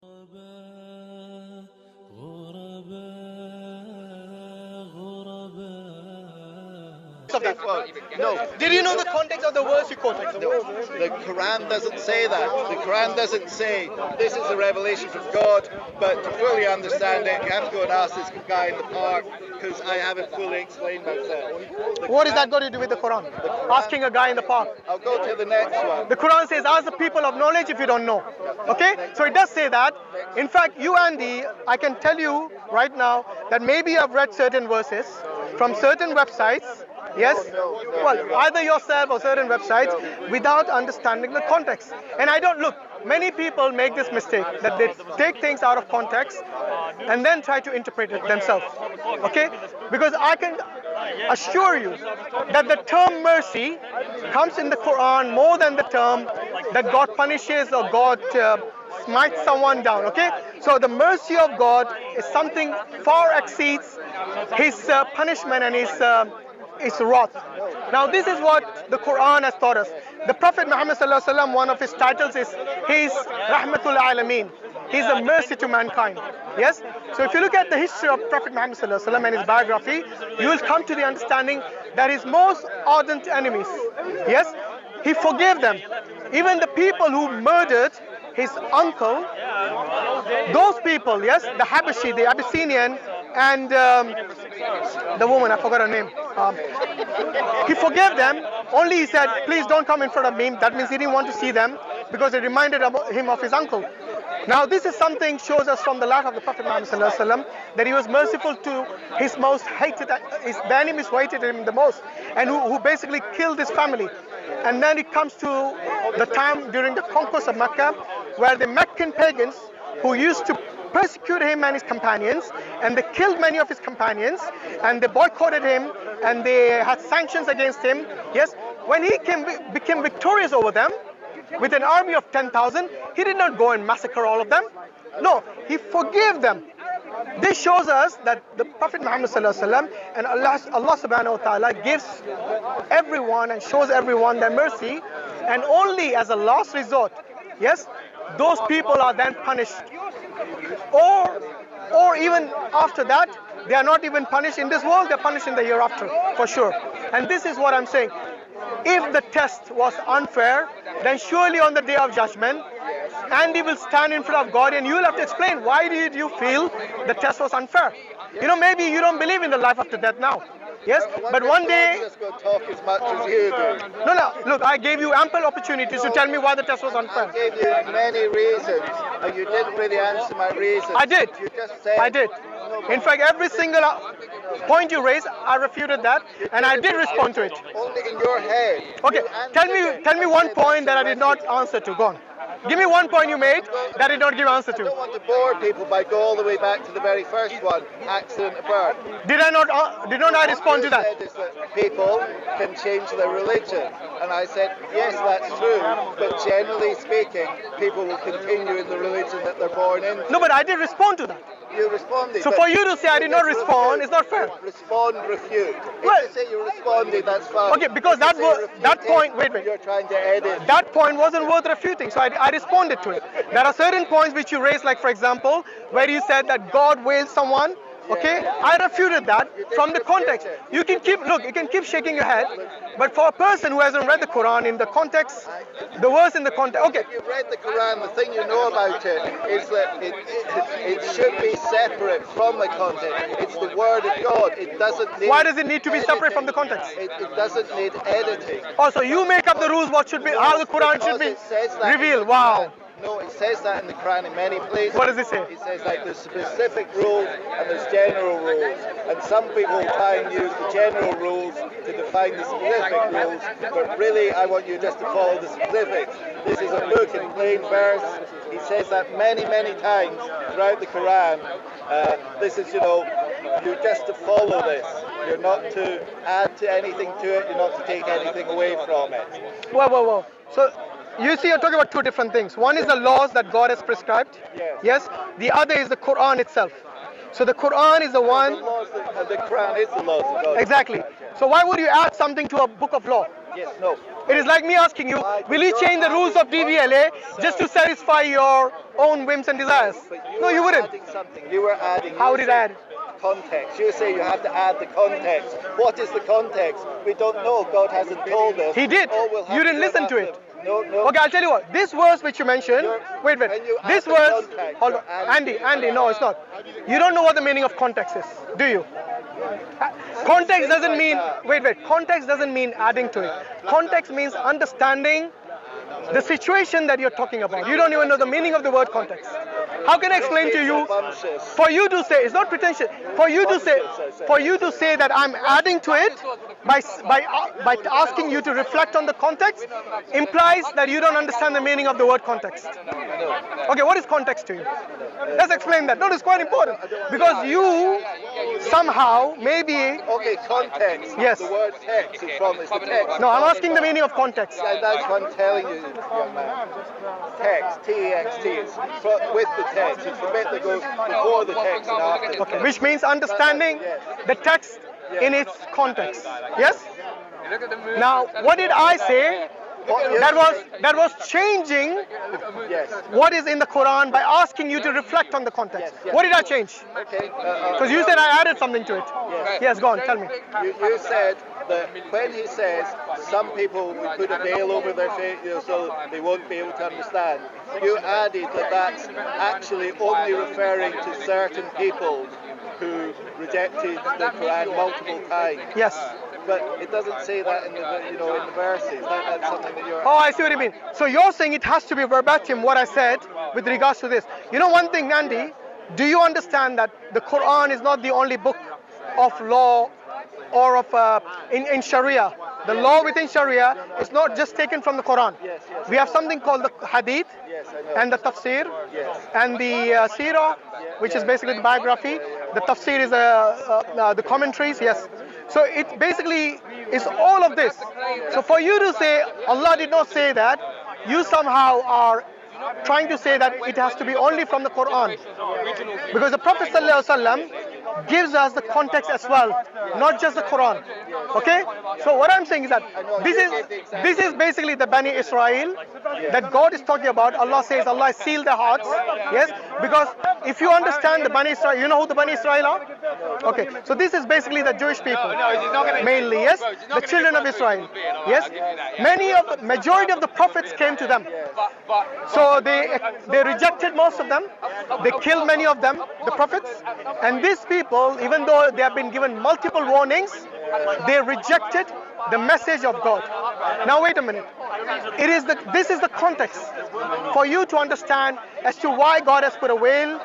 Of that. No. Did you know the context of the verse you quoted? No. The Quran doesn't say that. The Quran doesn't say this is a revelation from God, but to fully understand it, you have to go and ask this guy in the park, because I haven't fully explained myself. What is that got to do with the Quran? Asking a guy in the park. I'll go to the next one. The Quran says, ask the people of knowledge if you don't know. Okay? So it does say that. In fact, you, Andy, I can tell you right now that maybe you have read certain verses from certain websites. Yes? Well, either yourself or certain websites without understanding the context. And I don't look, many people make this mistake that they take things out of context and then try to interpret it themselves. Okay? Because I can assure you that the term mercy comes in the Quran more than the term that God punishes or God smites someone down. Okay? So the mercy of God is something far exceeds his punishment and his wrath. Now this is what the Quran has taught us. The Prophet Muhammad sallallahu alaihi wasallam, one of his titles is he's Rahmatul Alameen. He's a mercy to mankind. Yes? So if you look at the history of Prophet Muhammad sallallahu alaihi wasallam and his biography, you will come to the understanding that his most ardent enemies, yes, he forgave them. Even the people who murdered his uncle, those people, yes, the Habashi, the Abyssinian, and the woman, I forgot her name. He forgave them, only he said, please don't come in front of me. That means he didn't want to see them because it reminded him of his uncle. Now this is something shows us from the life of the Prophet Muhammad sallallahu alaihi wasallam that he was merciful to his most hated, the enemies who hated him the most, and who basically killed his family. And then it comes to the time during the conquest of Mecca, where the Meccan pagans who used to persecute him and his companions, and they killed many of his companions, and they boycotted him, and they had sanctions against him. Yes, when he became victorious over them with an army of 10,000, he did not go and massacre all of them. No, he forgave them. This shows us that the Prophet Muhammad sallallahu alaihi wasallam and Allah subhanahu wa ta'ala gives everyone and shows everyone their mercy, and only as a last resort, yes, those people are then punished. Or even after that, they are not even punished in this world, they're punished in the hereafter, for sure. And this is what I'm saying. If the test was unfair, then surely on the day of judgment, Andy will stand in front of God and you will have to explain, why did you feel the test was unfair? You know, maybe you don't believe in the life after death now. Yes, but one day... Just go talk as much as you do. No, look, I gave you ample opportunities to tell me why the test was unfair. I gave you many reasons, and you didn't really answer my reasons. I did. You just said... I did. In fact, every single point you raised, I refuted that, and I did respond to it. Only in your head. Okay, tell me one point that I did not answer to. Go on. Give me one point you made that I did not give answer to. I don't want to bore people by go all the way back to the very first one, accident of birth. Did not I respond to that? What you said is that people can change their religion, and I said yes, that's true, but generally speaking, people will continue in the religion that they're born in. No, but I did respond to that. You responded. So for you to say I did not respond is not fair. Respond, refute. If Well, you say you responded, that's fine. Okay, because that point, wait. You're trying to edit. That point wasn't worth refuting, so I responded to it. There are certain points which you raised, like for example, where you said that God wailed someone. Okay, I refuted that from the context. You can keep shaking your head, but for a person who hasn't read the Quran in the context, the verse in the context. Okay. If you've read the Quran, the thing you know about it is that it should be separate from the context. It's the word of God. It doesn't need. Why does it need to be separate from the context? It doesn't need editing. Oh, so you make up the rules. What should be? How the Quran should be revealed? Wow. No, it says that in the Quran in many places. What does it say? It says like there's specific rules and there's general rules. And some people try and use the general rules to define the specific rules, but really I want you just to follow the specifics. This is a book in plain verse. He says that many, many times throughout the Quran. This is, you're just to follow this. You're not to add to anything to it. You're not to take anything away from it. Whoa. So, you see, you're talking about two different things. One is the laws that God has prescribed. Yes. The other is the Quran itself. So the Quran is the one. The Quran is the laws of God. Exactly. So why would you add something to a book of law? Yes, no. It is like me asking you, will you change the rules of DVLA just to satisfy your own whims and desires? But No, you were wouldn't. adding something. You were adding. How you did I said add? Context. You say you have to add the context. What is the context? We don't know. God hasn't told us. He did. Oh, we'll have You to didn't go listen back to it. No, no. Okay, I'll tell you what. This verse which you mentioned, wait. When you This add the verse, context, hold you're on. adding Andy, no, it's not. You don't know what the meaning of context is, do you? Context doesn't mean, wait. Context doesn't mean adding to it. Context means understanding the situation that you're talking about. You don't even know the meaning of the word context. How can I explain to you? For you to say, it's not pretentious. For you to say that I'm adding to it by asking you to reflect on the context implies that you don't understand the meaning of the word context. Okay, what is context to you? Let's explain that. No, it's quite important because you somehow maybe. Okay, context. Yes. The word text is from the text. No, I'm asking the meaning of context. Yeah, that's what I'm telling you, young man. Text, T-E-X-T, it's with the text. It's the bit that goes before the text and after the Okay, text. which means understanding the text in its context. Yes? Now, what did I say? That was changing Yes. what is in the Quran by asking you to reflect on the context. Yes. What did I change? Okay. Because you said I added something to it. Yes, go on, tell me. You said that when he says some people will put a veil over their face, so they won't be able to understand, you added that that's actually only referring to certain people who rejected the Quran multiple times. Yes. But it doesn't say that in the in the verses. That's something that you're. Oh, I see what you mean. So you're saying it has to be verbatim what I said with regards to this. You know one thing, Andy, do you understand that the Quran is not the only book of law or of in Sharia? The law within Sharia is not just taken from the Quran. Yes. We have something called the Hadith Yes, I know. and the Tafsir Yes. and the Seerah, which is basically the biography. The Tafsir is the commentaries, yes. So it basically is all of this. So for you to say Allah did not say that, you somehow are trying to say that it has to be only from the Quran. Because the Prophet ﷺ gives us the context as well, not just the Quran. Okay? So what I'm saying is that this is basically the Bani Israel that God is talking about. Allah says Allah has sealed their hearts. Yes? Because if you understand the Bani Israel, you know who the Bani Israel are? Okay. So this is basically the Jewish people. Mainly, yes? The children of Israel. Yes? Majority of the prophets came to them. So they rejected most of them. They killed many of them, the prophets. And these people, even though they have been given multiple warnings, they rejected the message of God. Now wait a minute. This is the context for you to understand as to why God has put a veil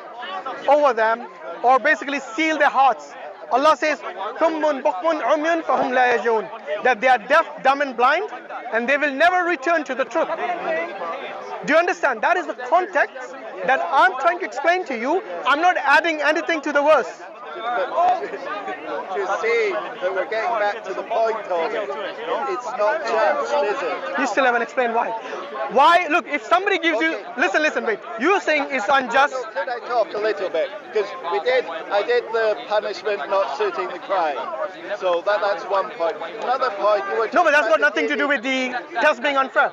over them, or basically sealed their hearts. Allah says, "Summun bukmun umyun fahum la yajun," that they are deaf, dumb, and blind, and they will never return to the truth. Do you understand? That is the context that I'm trying to explain to you. I'm not adding anything to the verse. To see that we're getting back to the point of it, it's not just, is it? You still haven't explained why. Why? Look, if somebody gives you, listen, wait. You're saying it's unjust. Could I talk a little bit? Because I did the punishment not suiting the crime. So that's one point. Another point, you were. No, but that's got nothing to do with the test being unfair.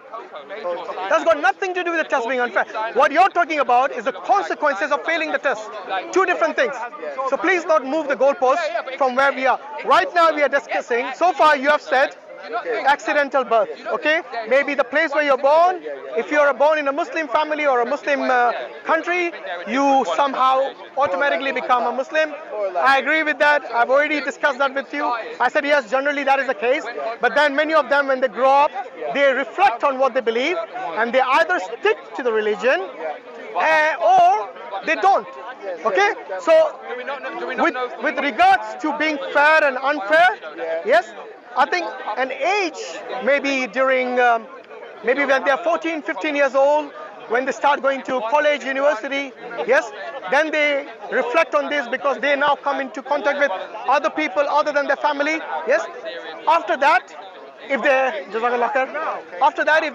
That's got nothing to do with the test being unfair. What you're talking about is the consequences of failing the test. Two different things. So please not move the goalposts from where we are. Right now we are discussing, so far you have said accidental birth, okay? Maybe the place where you're born, if you're born in a Muslim family or a Muslim country, you somehow automatically become a Muslim. I agree with that. I've already discussed that with you. I said yes, generally that is the case, but then many of them when they grow up, they reflect on what they believe and they either stick to the religion or they don't. Okay, so with regards to being fair and unfair, yes, I think an age, maybe during, maybe when they're 14, 15 years old, when they start going to college, university, yes, then they reflect on this because they now come into contact with other people other than their family, yes. After that, if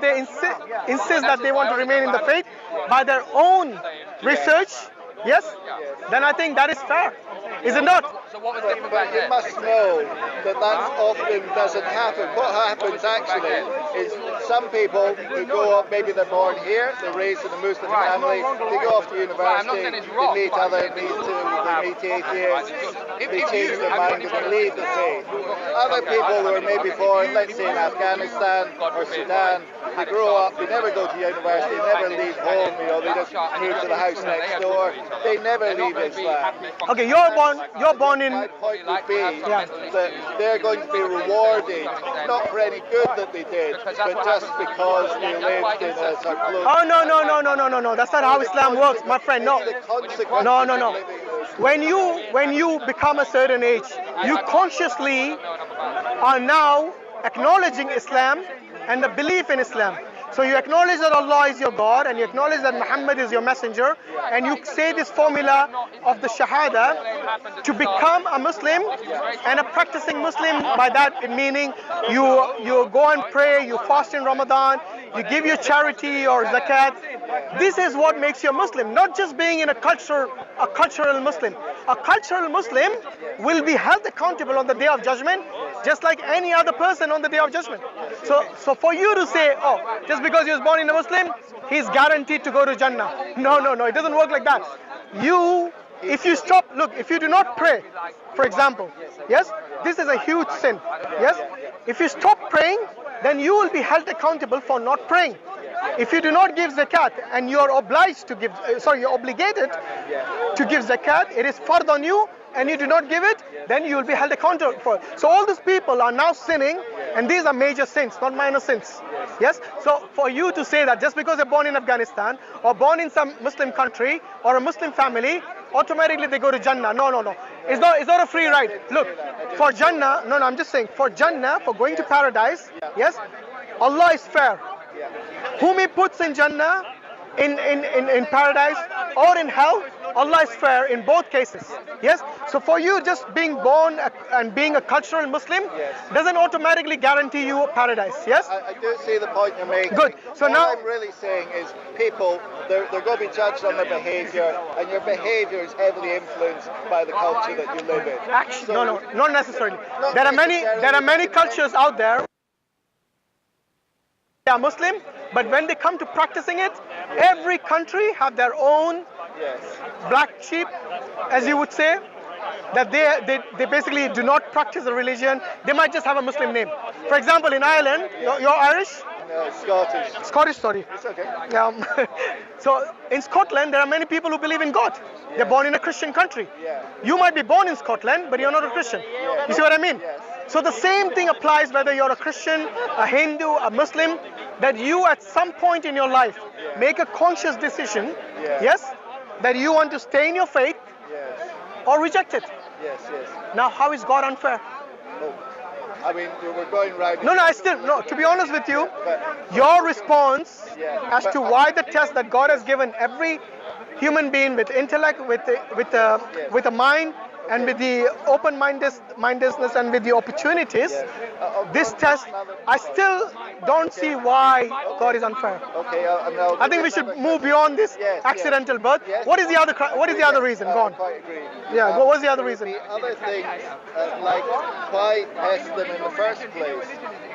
they insist that they want to remain in the faith by their own research, yes, then I think that is fair. Is it not? So what was different back You then? must know that often doesn't happen. What happens actually is some people who go up, maybe they're born here, they're raised in a Muslim family, they go off to university, they meet atheists, they change their mind and they leave the faith. Other people who are maybe born, let's say in Afghanistan or Sudan, they grow up, they never go to university, they never leave home, they just move to the house next door, they never leave Islam. Okay, you're born in. My point would be that they're going to be rewarded, not for any good that they did, but just because they lived in a sort of close. Oh no. That's not how Islam works, my friend. No. No. When you become a certain age, you consciously are now acknowledging Islam and the belief in Islam. So you acknowledge that Allah is your God and you acknowledge that Muhammad is your messenger, and you say this formula of the Shahada to become a Muslim and a practicing Muslim. By that meaning you go and pray, you fast in Ramadan, you give your charity or zakat. This is what makes you a Muslim, not just being in a cultural Muslim. A cultural Muslim will be held accountable on the Day of Judgment, just like any other person on the Day of Judgment. So for you to say, oh, just because he was born in a Muslim, he's guaranteed to go to Jannah. No, it doesn't work like that. If you do not pray, for example, yes, this is a huge sin. Yes, if you stop praying, then you will be held accountable for not praying. If you do not give zakat and you're obligated to give zakat, it is fard on you, and you do not give it, then you will be held accountable for it. So all these people are now sinning, and these are major sins, not minor sins. Yes? So for you to say that just because they're born in Afghanistan or born in some Muslim country or a Muslim family, automatically they go to Jannah. No. It's not a free ride. Look, for Jannah, I'm just saying, for Jannah, for going to paradise, yes, Allah is fair. Whom He puts in Jannah, in paradise or in hell, Allah is fair in both cases. Yes? So for you, just being born and being a cultural Muslim doesn't automatically guarantee you paradise. Yes? I do see the point you're making. Good. So now what I'm really saying is people, they're going to be judged on their behavior, and your behavior is heavily influenced by the culture that you live in. Actually, no, not necessarily. There are many cultures out there. They are Muslim, but when they come to practicing it, every country have their own black sheep, as you would say, that they basically do not practice the religion. They might just have a Muslim name. For example, in Ireland, you're Irish? No, Scottish. Scottish, sorry. It's okay. So in Scotland, there are many people who believe in God. They're born in a Christian country. Yeah. You might be born in Scotland, but you're not a Christian. You see what I mean? Yes. So the same thing applies whether you're a Christian, a Hindu, a Muslim, that you at some point in your life make a conscious decision, yes, that you want to stay in your faith or reject it. Yes. Now, how is God unfair? Oh. I mean, we're going right. No, to be honest with you, your response as to why the test that God has given every human being with intellect, with a mind, and with the open-mindedness and with the opportunities, this test, I still don't see why God is unfair. Okay, I think we should move beyond this accidental birth. What is the other reason? Go on. I quite agree. Yeah, what was the other reason? The other thing, like why test them in the first place?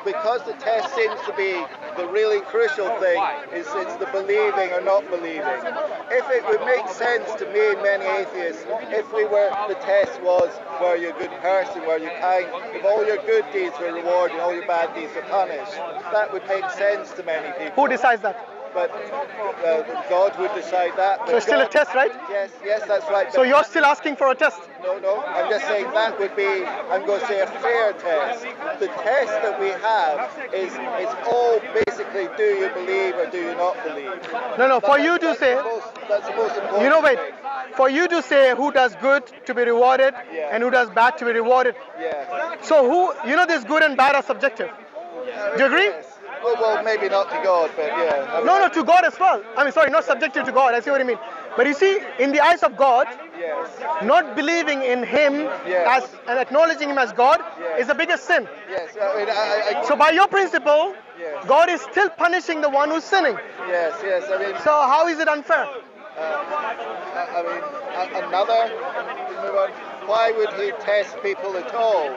Because the test seems to be the really crucial thing, is it's the believing or not believing. If it would make sense to me and many atheists, if the test was, were you a good person, were you kind, if all your good deeds were rewarded and all your bad deeds were punished, that would make sense to many people. Who decides that? But God would decide that. So it's still a test, right? Yes, that's right. So you're still asking for a test? No, I'm just saying that would be, I'm going to say, a fair test. The test that we have is all basically, do you believe or do you not believe? No, for you to say, that's the most important thing. For you to say who does good to be rewarded and who does bad to be rewarded. Yeah. So this good and bad are subjective. Do you agree? Yes. Well, maybe not to God, but yeah. No, to God as well. I mean, sorry, not subjective to God. I see what you mean. But you see, in the eyes of God, not believing in Him as and acknowledging Him as God is the biggest sin. Yes. I mean, so by your principle, God is still punishing the one who's sinning. Yes. I mean, so how is it unfair? I mean, another. Why would he test people at all?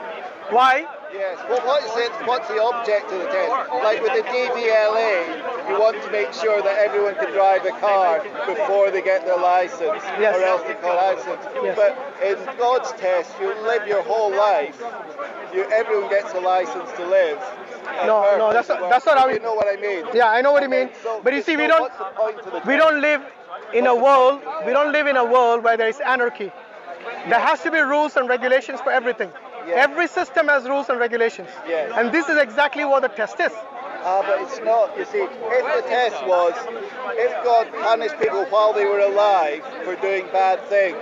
Why? Yes. Well, what is it? What's the object of the test? Like with the DVLA, you want to make sure that everyone can drive a car before they get their license, Yes. or else they call license. Yes. But in God's test, you live your whole life. Everyone gets a license to live. No, that's not how you know what I mean. Yeah, I know what you mean. So, But you see, what's the point of the we don't live in a world. We don't live in a world where there is anarchy. There has to be rules and regulations for everything. Yes. Every system has rules and regulations. Yes. And this is exactly what the test is. But it's not. You see, if the test was, if God punished people while they were alive for doing bad things,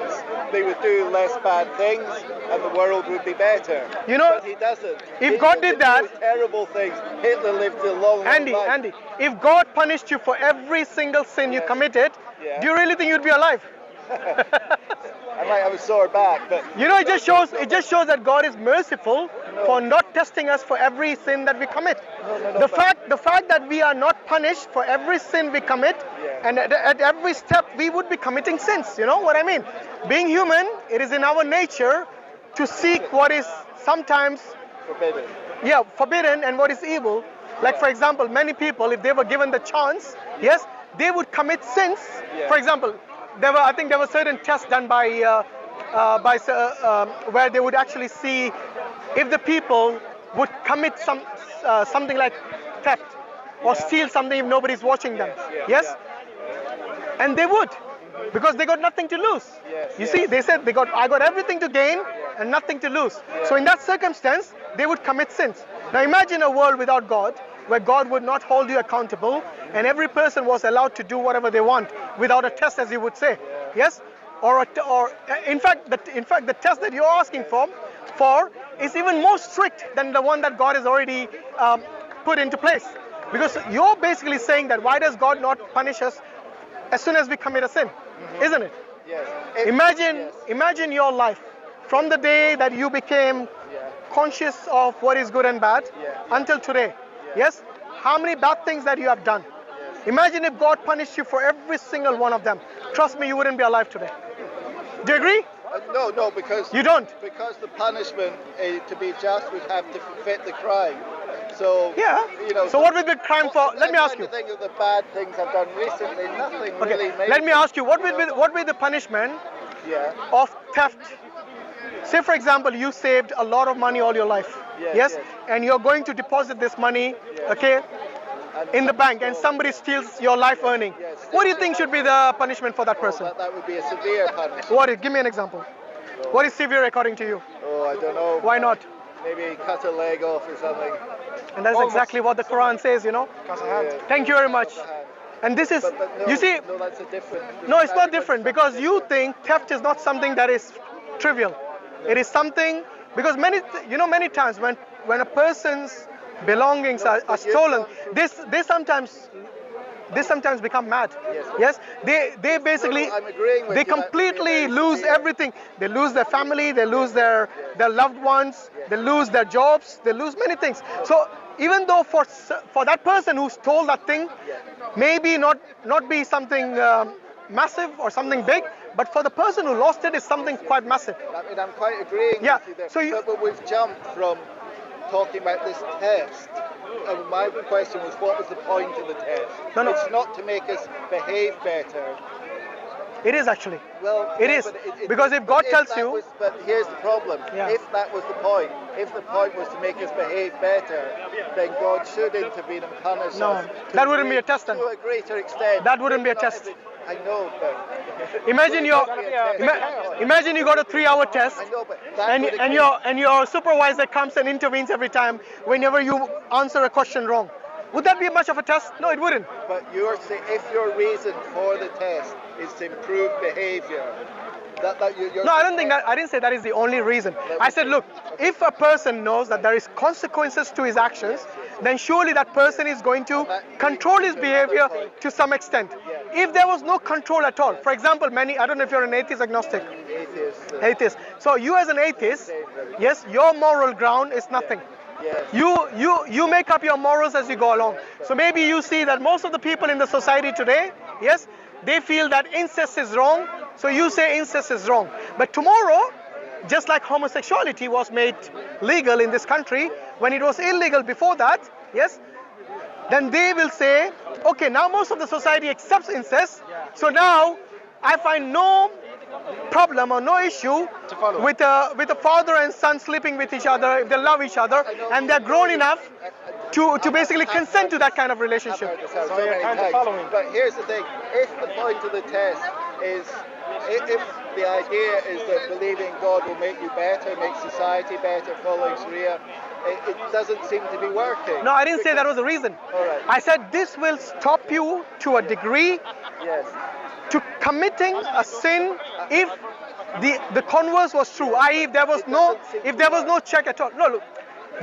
they would do less bad things, and the world would be better. You know, but he doesn't. if God did that, terrible things. Hitler lived a long life. Andy, if God punished you for every single sin you committed, Yeah. do you really think you'd be alive? I might have a sore back, but You know, it just shows that God is merciful for not testing us for every sin that we commit. The fact that we are not punished for every sin we commit, and at every step we would be committing sins. You know what I mean? Being human, it is in our nature to seek what is sometimes forbidden and what is evil. Like for example, many people, if they were given the chance, yes, they would commit sins. For example, I think there were certain tests done by where they would actually see if the people would commit something like theft or steal something if nobody's watching them. Yes? And they would, because they got nothing to lose. You see, they said I got everything to gain and nothing to lose. So in that circumstance, they would commit sins. Now imagine a world without God, where God would not hold you accountable, and every person was allowed to do whatever they want without a test, as you would say. Yes? Or in fact, the test that you're asking for is even more strict than the one that God has already put into place. Because you're basically saying that why does God not punish us as soon as we commit a sin? Isn't it? yes. Imagine your life from the day that you became conscious of what is good and bad until today. Yes? How many bad things that you have done? Imagine if God punished you for every single one of them. Trust me, you wouldn't be alive today. Do you agree? No, because You don't? Because the punishment, to be just, would have to fit the crime. So Yeah. So what would be crime for? Let me ask you. Think of the bad things I've done recently. Nothing really. Okay. Let me ask you. What would be the punishment of theft? Say for example, you saved a lot of money all your life. Yes. And you're going to deposit this money, okay, in the bank, and somebody steals your life earning. What do you think should be the punishment for that person? That would be a severe punishment. Give me an example. What is severe according to you? Oh, I don't know. Why not? Maybe cut a leg off or something. And that's exactly what the Quran says, you know. Thank you very much. And this is, But you see, no, that's a different. no, it's not different, because you think theft is not something that is trivial. It is something, because many times when a person's belongings are stolen, they sometimes become mad. Yes, they basically they completely lose everything. They lose their family, they lose their loved ones, they lose their jobs, they lose many things. So even though for that person who stole that thing, maybe not be something massive or something big, but for the person who lost it, is something quite massive. I mean, I'm quite agreeing with you there. But we've jumped from talking about this test. And my question was, what was the point of the test? No. It's not to make us behave better. It is actually. Well, it is, because if God tells you. But here's the problem. If that was the point, if the point was to make us behave better, then God should intervene and punish us. No, that wouldn't be a test then. To a greater extent. That wouldn't be a test. I know, but imagine you got a 3-hour test, I know, but and your supervisor comes and intervenes every time whenever you answer a question wrong. Would that be much of a test? No, it wouldn't. But if your reason for the test is to improve behavior, no, I don't think that. I didn't say that is the only reason. I said, look, if a person knows that there is consequences to his actions, then surely that person is going to control his behavior to some extent. If there was no control at all, for example, I don't know if you're an atheist, agnostic. Atheist. So you as an atheist, yes, your moral ground is nothing. You make up your morals as you go along. So maybe you see that most of the people in the society today, yes, they feel that incest is wrong, so you say incest is wrong. But tomorrow, just like homosexuality was made legal in this country, when it was illegal before that, yes, then they will say, okay, now most of the society accepts incest, so now I find no problem or no issue with a father and son sleeping with each other if they love each other and they're grown enough to basically consent to that kind of relationship. So you're kind of following. But here's the thing: if the point of the test is, if the idea is that believing God will make you better, make society better, following Sharia, it doesn't seem to be working. No, I didn't say that was the reason. All right. I said this will stop you to a degree Yes. to committing a sin if the converse was true, i.e. if there was no check at all. No, look,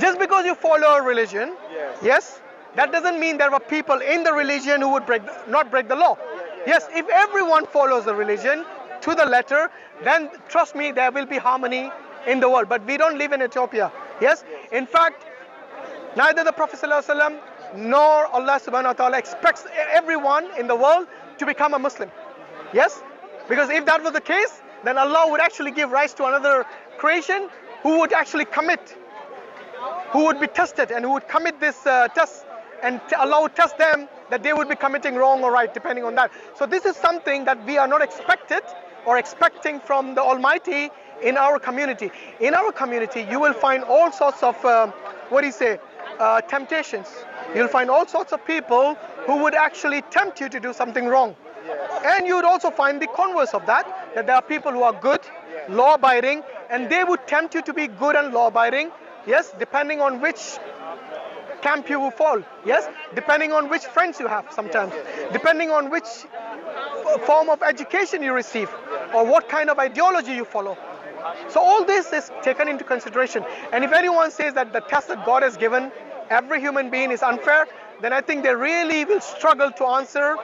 just because you follow a religion, yes, that doesn't mean there were people in the religion who would not break the law. Yes, if everyone follows the religion to the letter, then trust me, there will be harmony in the world. But we don't live in Ethiopia. Yes, in fact, neither the Prophet ﷺ nor Allah subhanahu wa ta'ala expects everyone in the world to become a Muslim. Yes, because if that was the case, then Allah would actually give rise to another creation who would actually commit, who would be tested and who would commit this test, and Allah would test them that they would be committing wrong or right depending on that. So this is something that we are not expected or expecting from the Almighty in our community. In our community, you will find all sorts of, temptations. You'll find all sorts of people who would actually tempt you to do something wrong. And you would also find the converse of that there are people who are good, law-abiding, and they would tempt you to be good and law-abiding, yes, depending on which camp you will fall, yes, depending on which friends you have sometimes, depending on which form of education you receive, or what kind of ideology you follow. So all this is taken into consideration. And if anyone says that the test that God has given every human being is unfair, then I think they really will struggle to answer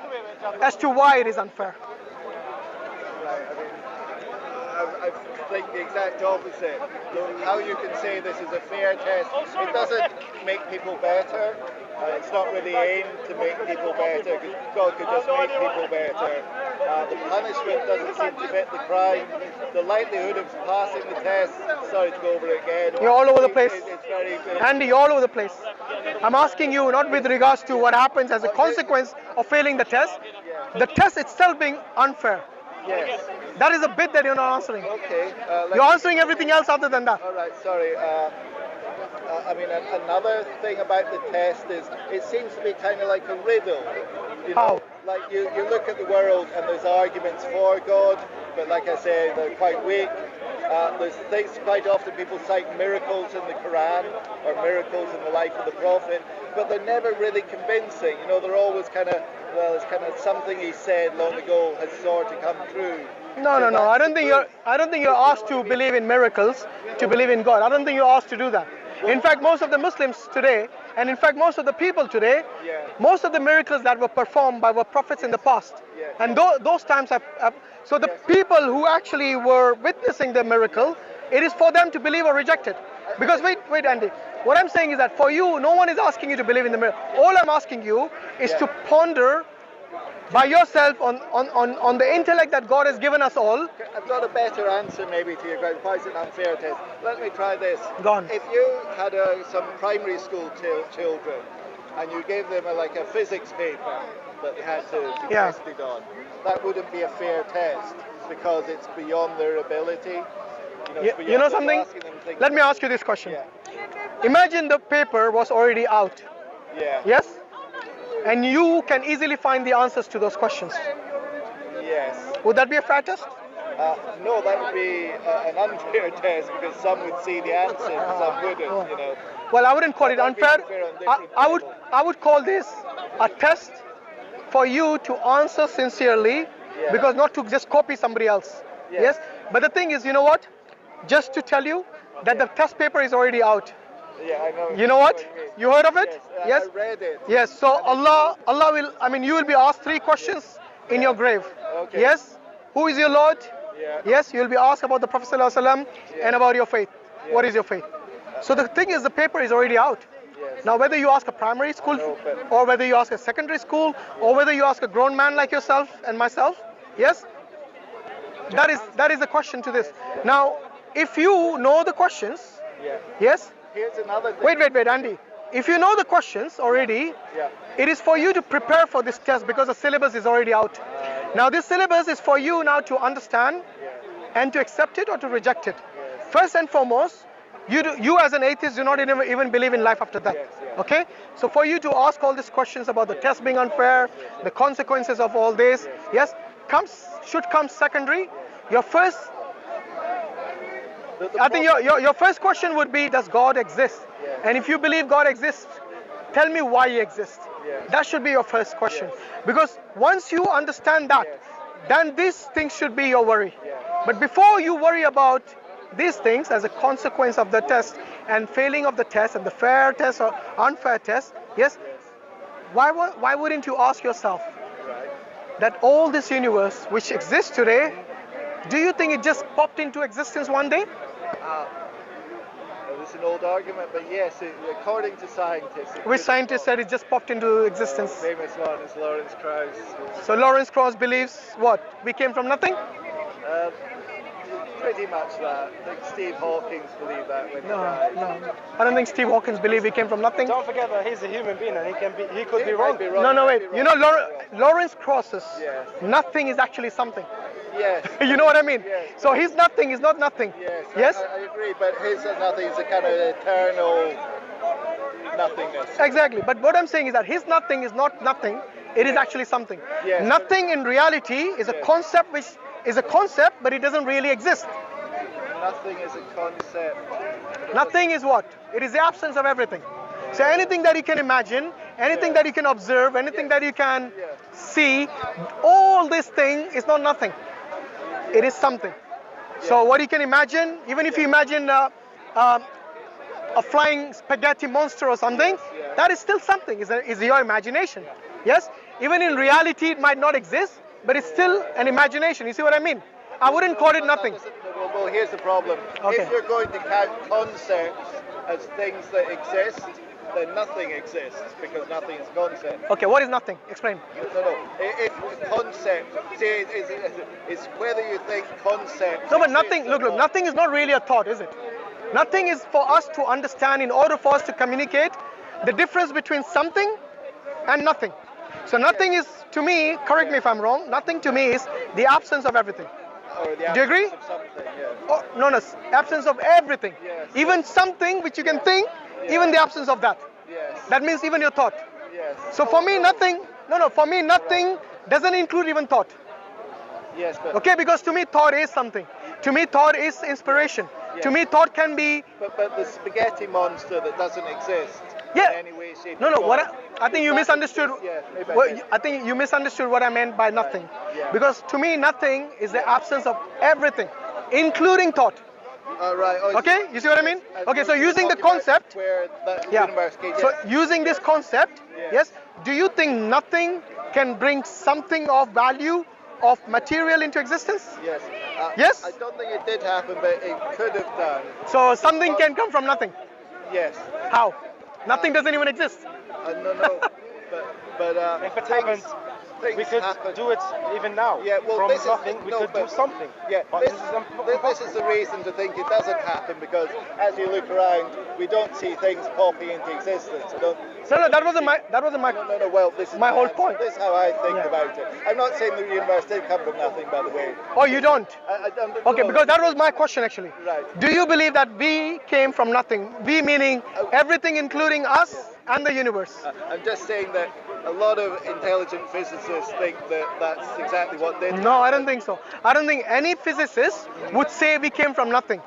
as to why it is unfair. I think the exact opposite. How you can say this is a fair test, it doesn't make people better. It's not really aimed to make people better, because God could just make people better. The punishment doesn't seem to fit the crime. The likelihood of passing the test, sorry to go over it again. You're all over the place. It's very good. Andy, you're all over the place. I'm asking you not with regards to what happens as a consequence of failing the test. The test itself being unfair. Yes. That is a bit that you're not answering. Okay. You're answering everything else other than that. All right, sorry. Another thing about the test is it seems to be kind of like a riddle. You know? How? Like you look at the world and there's arguments for God, but like I say, they're quite weak. There's things, quite often people cite miracles in the Quran or miracles in the life of the Prophet, but they're never really convincing. You know, they're always kind of, well, it's kind of something he said long ago has sort of come true. No. I don't think you're asked to believe in miracles to believe in God. I don't think you're asked to do that. In fact, most of the Muslims today, and in fact most of the people today, most of the miracles that were performed by our prophets in the past, and those times have so the people who actually were witnessing the miracle, it is for them to believe or reject it. Because wait, Andy, what I'm saying is that for you, no one is asking you to believe in the miracle. All I'm asking you is to ponder by yourself on the intellect that God has given us all. I've got a better answer maybe to your question. Why is it an unfair test? Let me try this. Go on. If you had some primary school children and you gave them a physics paper that they had to be tested on, that wouldn't be a fair test because it's beyond their ability. You know something? Let me ask you this question. Imagine the paper was already out. Yes? And you can easily find the answers to those questions. Yes. Would that be a fair test? No, that would be an unfair test because some would see the answer and some wouldn't, you know. Well, I wouldn't call it unfair. I would call this a test for you to answer sincerely, because not to just copy somebody else. Yes? But the thing is, you know what? Just to tell you that the test paper is already out. Yeah, I know. You know what? You heard of it? Yes. I read it. Yes. So Allah will, you will be asked 3 questions in your grave. Okay. Yes. Who is your Lord? Yeah. Yes. You will be asked about the Prophet ﷺ and about your faith. What is your faith? So the thing is, the paper is already out. Yes. Now, whether you ask a primary school, or whether you ask a secondary school, or whether you ask a grown man like yourself and myself, yes, that is the question to this. Now, if you know the questions, yes. Here's another thing. Wait, Andy. If you know the questions already, it is for you to prepare for this test because the syllabus is already out. Now, this syllabus is for you now to understand and to accept it or to reject it. First and foremost, you as an atheist do not even believe in life after death. Okay? So for you to ask all these questions about the test being unfair, the consequences of all this, yes, should come secondary. Your first, I think your first question would be, does God exist? And if you believe God exists, tell me why He exists. That should be your first question. Because once you understand that, then these things should be your worry. But before you worry about these things as a consequence of the test and failing of the test and the fair test or unfair test, yes, why wouldn't you ask yourself that all this universe which exists today, do you think it just popped into existence one day? It's an old argument, but yes, according to scientists. Which scientist said it just popped into existence? Famous one is Lawrence Krauss. So Lawrence Krauss believes what? We came from nothing? Pretty much that. I think Steve Hawking believed that when he died. No. I don't think Steve Hawking believed we came from nothing. Don't forget that he's a human being and he could be wrong. No, wait. You know, Lawrence Krauss's nothing is actually something. Yes. You know what I mean? Yes. So his nothing is not nothing. Yes. I agree, but his nothing is a kind of eternal nothingness. Exactly. But what I'm saying is that his nothing is not nothing. It is actually something. Yes. Nothing in reality is a concept which is a concept, but it doesn't really exist. Nothing is a concept. Nothing is what? It is the absence of everything. So anything that you can imagine, anything that you can observe, anything that you can see, all this thing is not nothing. It is something. So what you can imagine, even if you imagine a flying spaghetti monster or something, that is still something. Is your imagination. Yes? Even in reality, it might not exist, but it's still an imagination. You see what I mean? I wouldn't call it nothing. Well, here's the problem. Okay. If you're going to count concepts as things that exist, then nothing exists because nothing is a concept. Okay, what is nothing? Explain. No. If concept, see, it's whether you think concept. No, but nothing, look, nothing is not really a thought, is it? Nothing is for us to understand in order for us to communicate the difference between something and nothing. So nothing is, to me, correct me if I'm wrong, nothing to me is the absence of everything. Or the Do you agree? absence of something, Oh, no, absence of everything. Yes. Even something which you can think, even the absence of that. Yes. That means even your thought. Yes. So for me, nothing, for me, nothing doesn't include even thought. Yes, but Okay, because to me, thought is something. To me, thought is inspiration. To me, thought can be... But the spaghetti monster that doesn't exist in any way, shape, No, or what form. I think you misunderstood. Yeah, maybe I did. I think you misunderstood what I meant by nothing. Yeah. Because to me, nothing is the absence of everything, including thought. Right. Oh, Okay, you see what I mean? Okay, so using the concept, where the universe can so using this concept, yes, do you think nothing can bring something of value, of material into existence? Yes. Yes? I don't think it did happen, but it could have done. So something can come from nothing. Yes. How? Nothing doesn't even exist. No. But If it happens, we could happen. do it even now. Yeah, well, From this nothing, is, we no, could but, do something. Yeah, But this, this is this is the reason to think it doesn't happen, because as you look around, we don't see things popping into existence. No, that wasn't my. No. Well, this is my whole point. This is how I think about it. I'm not saying the universe did come from nothing, by the way. Oh, you don't? I don't. Okay, no. because that was my question actually. Right. Do you believe that we came from nothing? We meaning everything including us and the universe. I'm just saying that a lot of intelligent physicists think that that's exactly what did. No, I don't think so. I don't think any physicist would say we came from nothing.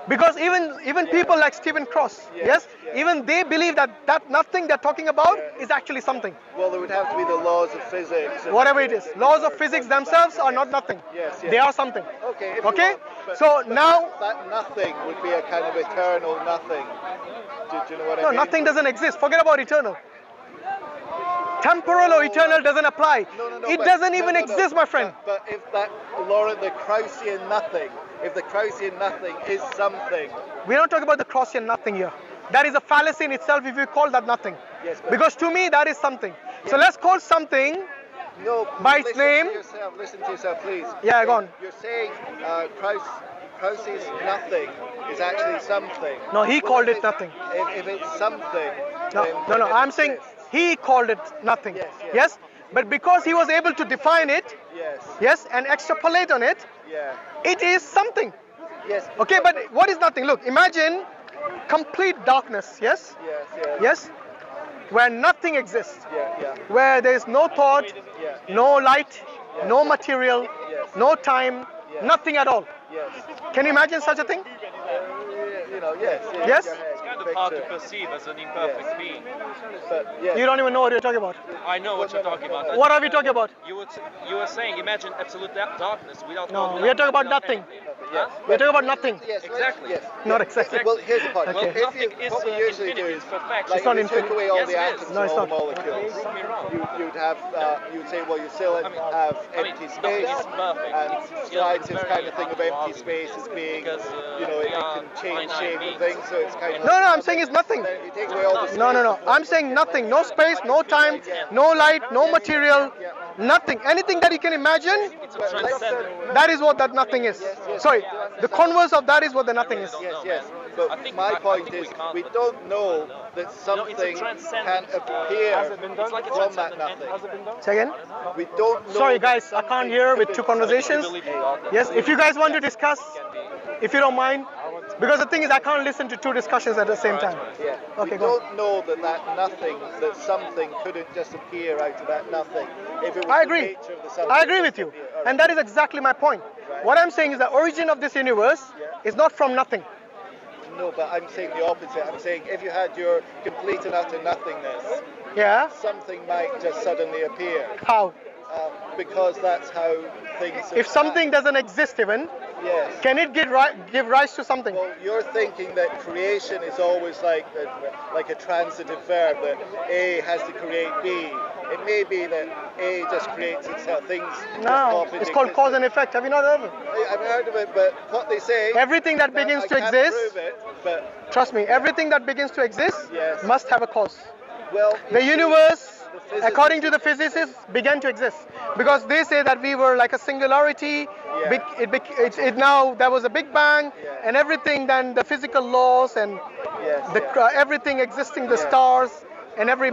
Because even people like Stephen Cross, yes, even they believe that nothing they're talking about is actually something. Well, there would have to be the laws of physics. Whatever it is. Laws of physics themselves are not nothing. Yes. They are something. Okay. if you Okay? want, but- So but now... that nothing would be a kind of eternal nothing. Do you know what I No, mean? nothing doesn't exist. Forget about eternal. Temporal or eternal doesn't apply. No, It but- doesn't even no. exist, my friend. But if the Kraussian nothing, if the Kraussian nothing is something, We're not talking about the Kraussian nothing here. that is a fallacy in itself if you call that nothing. Yes, but- Because to me, that is something. So let's call something No, by its name. Listen to yourself, please. Yeah, go on. You're saying Krause's nothing is actually something. No, he Well, called if it nothing. If it's something, No, then no, it I'm saying exists. he called it nothing. Yes, yes. Yes? But because he was able to define it, Yes. yes, and extrapolate on it, Yeah. it is something. Yes. Okay, but what is nothing? Look, imagine complete darkness, yes? Yes. Yes. Yes? Where nothing exists. Yeah. Yeah. Where there is no thought, Yeah. no light, no material, Yes. no time, Yes. nothing at all. Yes. Can you imagine such a thing? You know. Yes. Yes? Go ahead. It's kind of hard to perceive as an imperfect being. But yes. You don't even know what you're talking about. I know what you're talking about. What are we talking about? You were saying imagine absolute darkness without No, God, we are talking about without nothing. anything. Yes. We're talking about nothing. Yes. Exactly. Yes. Not exactly. Well, here's the point. Okay. If Nothing you, is what we usually do infinity, is, it's perfection. like, It's not if you took infinity. away all Yes, the it is. atoms No, and it's all the not. molecules, Don't get me wrong. you'd have, you'd say, well, you still have empty nothing space, is perfect. and It's scientists very kind of think of hard to empty argue space as being, because, you know, we it are can change finite shape of beings. things, so it's kind of. No, I'm saying it's nothing. Then if you take away all the space, No. I'm saying nothing. No space, no time, no light, no material, nothing. Anything that you can imagine, It's a transcendent. that is what that nothing is. Sorry, the converse of that is what the nothing is. Yes, yes. I But think- my I point think we is, can't. we don't know that it's a something can transcendent, appear Has it been done? It's like a from that transcendent nothing. Has it been done? Say again? We don't know. Sorry that guys, I can't something hear with could two exist. conversations. believe in God. Yes, if you guys want to discuss, if you don't mind, because the thing is I can't listen to two discussions at the same time. Yeah. Okay, we go on. don't know that nothing, that something couldn't just appear out of that nothing. If it was I the agree. nature of the something I agree to with you. appear. All right. And that is exactly my point. What I'm saying is the origin of this universe is not from nothing. No, but I'm saying the opposite. I'm saying if you had your complete and utter nothingness, Yeah? something might just suddenly appear. How? Because that's how things. If something doesn't exist even, Yes. can it give rise to something? Well, you're thinking that creation is always like a transitive verb, that A has to create B. It may be that A just creates itself. Things just No, pop into it's called cause and existence. effect. Have you not heard of it? I've heard of it, but what they say. Everything that begins I to can't exist, prove it, but trust me, everything that begins to exist Yes. must have a cause. well. The you see, universe, the physicists- according to the physicists, began to exist because they say that we were like a singularity. Yeah. It now there was a big bang, Yeah. and everything. Then the physical laws and Yes. the yeah. everything existing, the Yeah. stars and every